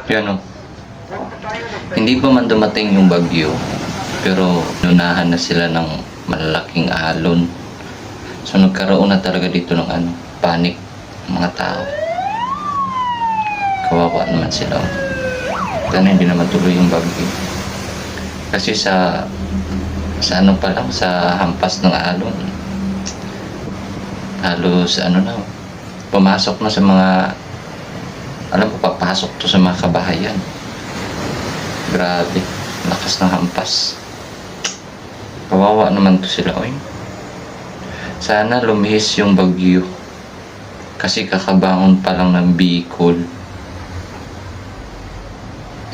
Yan o. Hindi pa man dumating yung bagyo, pero nunahan na sila ng malalaking alon. So nagkaroon na talaga dito ng panic mga tao. Kawawa naman sila. Sana hindi naman tuloy yung bagyo. Kasi sa ano pa lang, sa hampas ng alon, halos na, pumasok na sa mga, alam ko, papasok to sa mga kabahayan. Grabe, lakas ng hampas. Kawawa naman to sila, oy. Sana lumihis yung bagyo. Kasi kakabangon pa lang ng Bicol.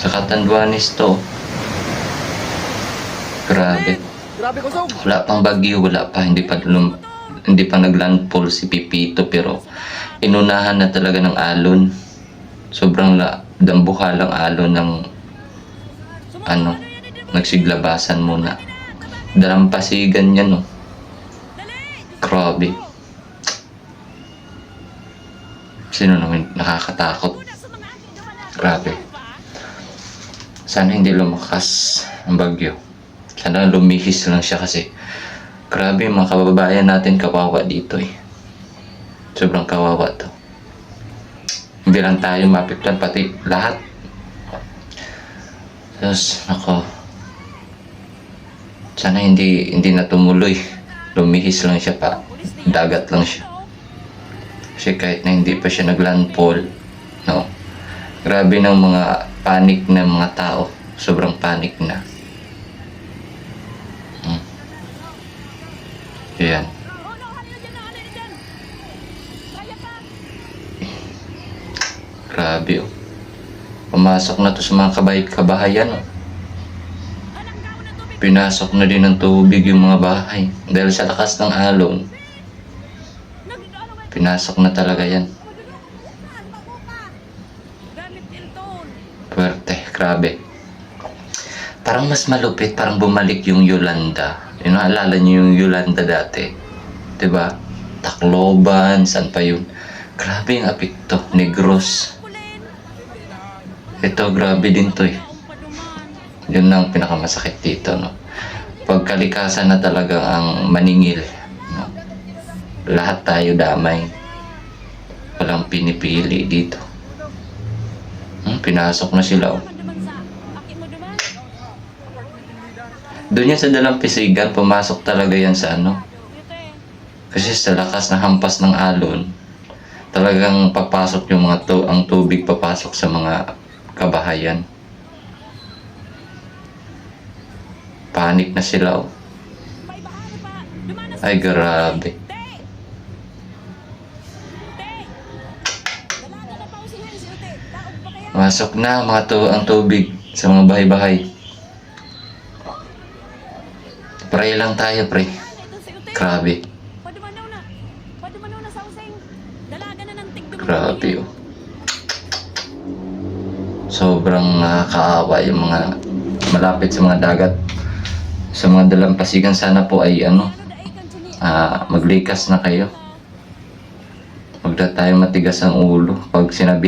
Sa Catanduanes to. Grabe. Wala pang bagyo, wala pa. Hindi pa naglandfall si Pipito, pero inunahan na talaga ng alon. Sobrang dambuhalang alon ng nagsiglabasan muna. Dalampasigan yan, no. Grabe. Sino naman nakakatakot? Grabe. Sana hindi lumakas ang bagyo. Sana lumihis lang siya kasi grabe, mga kababayan natin kawawa dito eh. Sobrang kawawa to. Hindi lang tayo mapiktan, pati lahat. Tapos, sana hindi na tumuloy. Lumihis lang siya pa. Dagat lang siya. Kasi kahit na hindi pa siya naglandfall, no? Grabe ng mga panic na mga tao. Sobrang panic na. Ayan. Grabe, oh. Pumasok na to sa mga kabahayan, oh. Pinasok na din ng tubig yung mga bahay. Dahil sa lakas ng alon, pinasok na talaga yan. Puwerte, grabe. Parang mas malupit, parang bumalik yung Yolanda. Naalala niyo yung Yolanda dati? Diba? Tacloban, saan pa yun? Grabe yung apekto. Negros. Ito, grabe din to eh. Yun ang pinakamasakit dito, no? Pagkalikasan na talaga ang maningil, no? Lahat tayo damay. Walang pinipili dito. Pinasok na sila, oh. Doon yan sa Dalampasigan, pumasok talaga yan sa kasi sa lakas na hampas ng alon, talagang papasok yung ang tubig papasok sa mga kabahayan. Panik na sila, oh. Ay, grabe. Masok na ang tubig sa mga bahay-bahay. Pray lang tayo, pre. Grabe. Grabe, oh. Sobrang nakakaawa yung mga malapit sa mga dagat. Sa mga Dalampasigan, sana po ay maglikas na kayo. Huwag na tayo matigas ang ulo pag sinabi